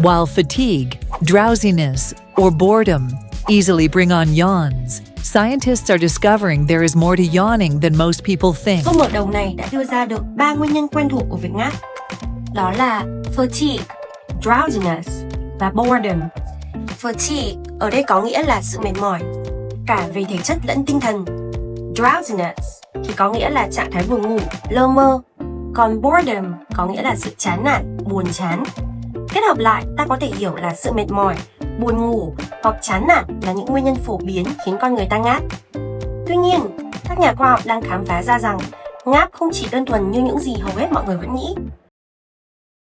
While fatigue, drowsiness, or boredom easily bring on yawns, scientists are discovering there is more to yawning than most people think. Câu mở đầu này đã đưa ra được 3 nguyên nhân quen thuộc của việc ngáp. Đó là fatigue, drowsiness và boredom. Fatigue ở đây có nghĩa là sự mệt mỏi, cả về thể chất lẫn tinh thần. Drowsiness thì có nghĩa là trạng thái buồn ngủ, lơ mơ. Còn boredom có nghĩa là sự chán nản, buồn chán. Kết hợp lại, ta có thể hiểu là sự mệt mỏi, buồn ngủ hoặc chán nản là những nguyên nhân phổ biến khiến con người ta ngáp. Tuy nhiên, các nhà khoa học đang khám phá ra rằng ngáp không chỉ đơn thuần như những gì hầu hết mọi người vẫn nghĩ.